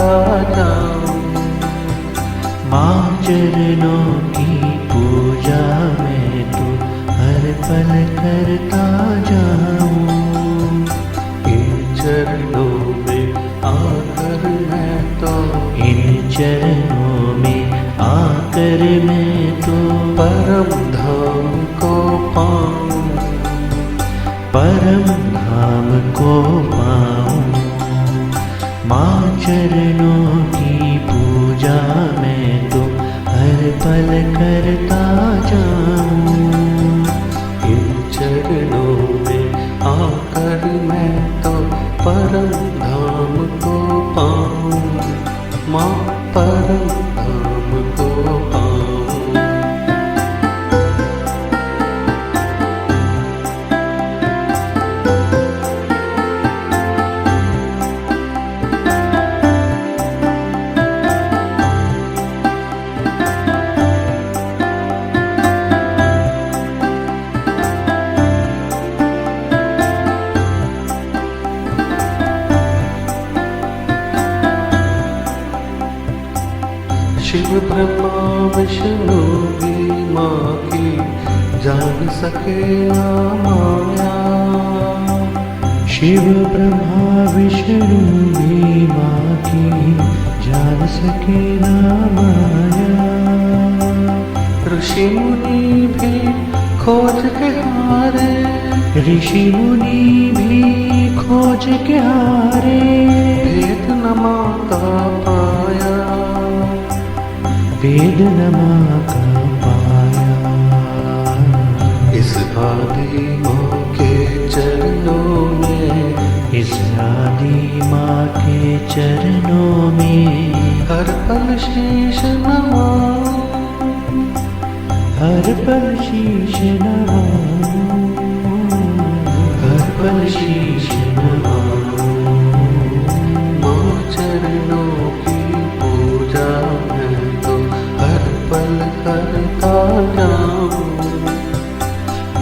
जाऊं। माँ चरणों की पूजा मैं तो हर पल करता जाऊं। इन चरणों में आकर मैं तो इन चरणों में आकर मैं तो परम धाम को पाऊं। परम धाम को पाऊं। माँ चरणों की पूजा मैं तो हर पल करता जाऊं। इन चरणों में आकर मैं तो परम धाम को पाऊं। माँ परम धाम को पाऊं। शिव ब्रह्मा विष्णु भी माँ की जान सके ना माया। शिव ब्रह्मा विष्णु भी माँ की जान सके ना माया। ऋषि मुनि भी खोज के हारे। ऋषि मुनि भी खोज के हारे। भेद न माता पाया। वेद न माँ का पाया। इस आदि माँ के चरणों में इस आदि माँ के चरणों में हर पल शीश नवाऊं। हर पल शीश नवाऊं। हर पल शीश नवाऊं। माँ चरणों की पूजा मैं तो हर पल करता जाऊं।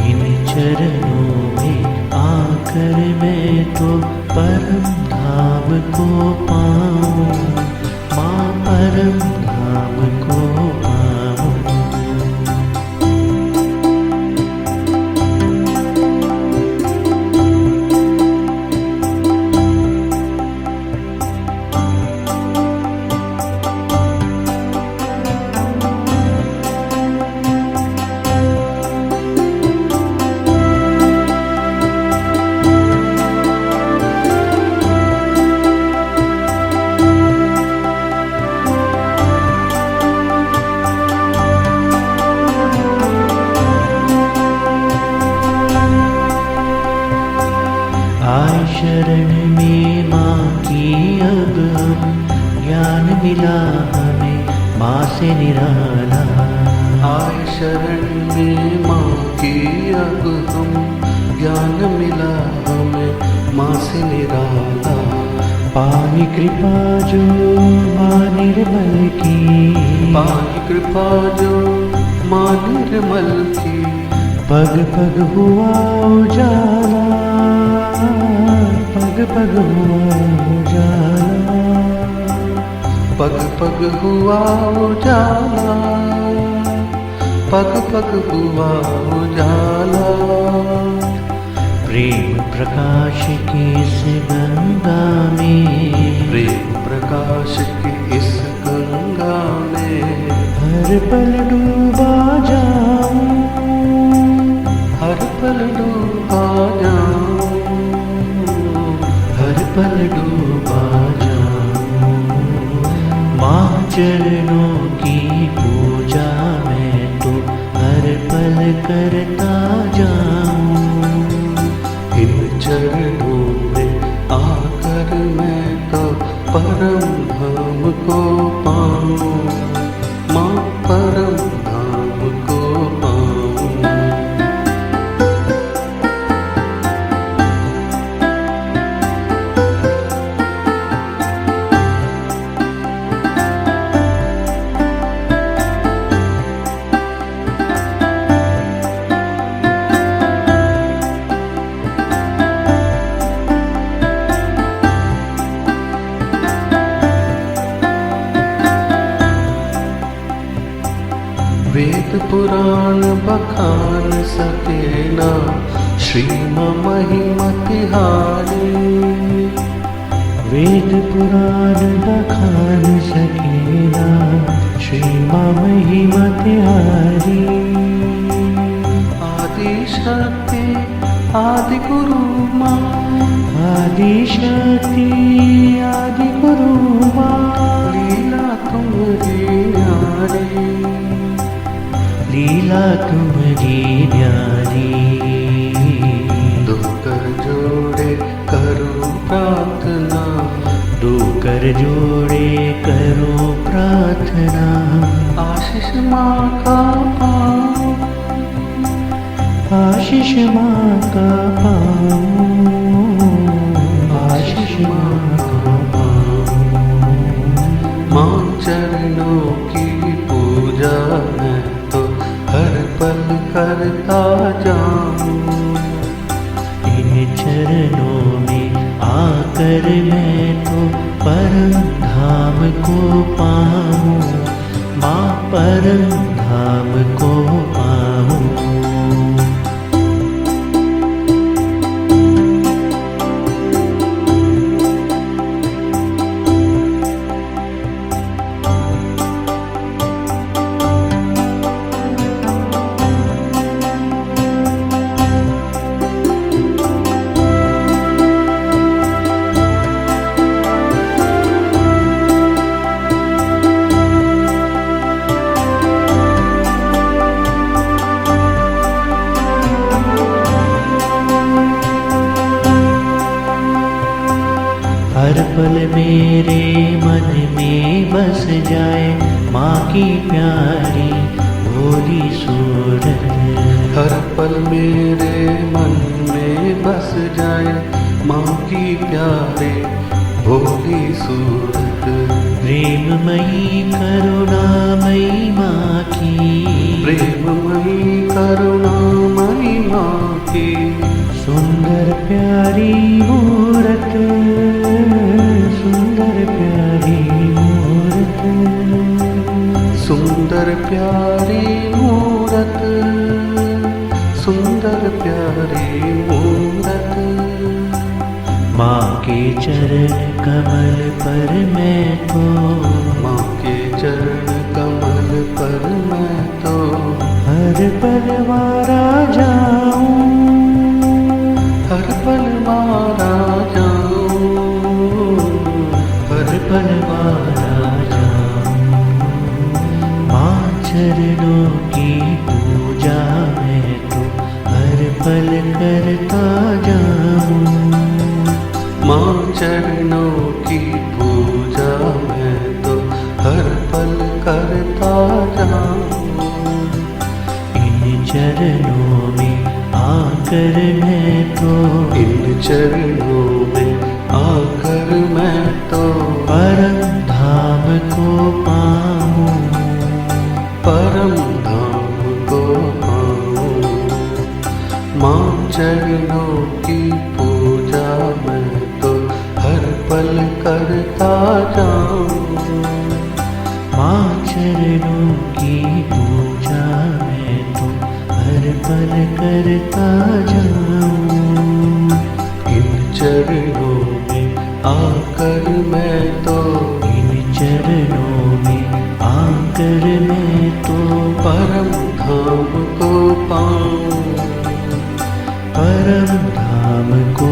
इन चरणों में आकर मैं तो परम धाम को पाऊं। माँ परम धाम को पाऊं। आए शरण में माँ की अब ज्ञान मिला हमें माँ से निराला। आए शरण में माँ की अब हम ज्ञान मिला हमें माँ से निराला। पाई कृपा जो माँ निर्मल की। पाई कृपा जो माँ निर्मल की। पग पग हुआ उजाला। पग पग हुआ उजाला। पग पग हुआ उजाला। पग पग हुआ उजाला। प्रेम प्रकाश की इस गंगा में। प्रेम प्रकाश की इस गंगा में हर पल डूबा जाऊं। हर पल डूबा जाऊं। हर पल डूबा जाऊं। माँ चरणों की पूजा मैं तो हर पल करता जाऊं। इन चरणों में आकर मैं तो परम धाम को पाऊं। माँ परम धाम को पाऊं। पुराण बखान सके ना श्रीम महिमा तिहारी। वेद पुराण बखान सकेना श्रीमा महिमा तिहारी। आदि शक्ति आदि गुरु माँ, आदि शक्ति आदि गुरु माँ, लीला तुम्हारी न्यारी। लीला तुम्हारी न्यारी। दो कर जोड़े करो प्रार्थना, दो कर जोड़े करो प्रार्थना। आशीष माँ का पाओ, आशीष माँ का पाओ, आशीष माँ का पाओ। माँ चरणों की पूजा मैं तो हर पल करता जाऊं। इन चरणों में आकर मैं तो परम धाम को पाऊं। माँ परम धाम को पाऊं। हर पल मेरे मन में बस जाए माँ की प्यारी भोली सूरत। हर पल मेरे मन में बस जाए माँ की प्यारे भोली सूरत। प्रेममयी करुणामयी माँ की, प्रेममयी करुणामयी माँ की सुंदर प्यारी मूरत, सुंदर प्यारी मूरत। सुंदर प्यारी मूरत, सुंदर प्यारी मूरत। माँ के चरण कमल पर मैं तो, माँ के चरण कमल पर मैं तो हर पल मारा जाऊं, हर पल मारा जाऊं, हर पल मारा जाऊं। माँ चरणों की पूजा मैं तो हर पल करता जाऊं। माँ चरणों की पूजा मैं तो हर पल करता जाऊं। इन चरणों में आकर मैं तो, इन चरणों में आकर मैं तो परम धाम को पाऊं। परम धाम को पाऊं। माँ चरणों की पूजा मैं तो हर पल करता जाऊं। माँ चरणों की पूजा मैं तो हर पल करता जाऊं। इन चरणों में आकर मैं तो, इन चरणों में आकर मैं तो परम धाम को पाऊं। परम धाम को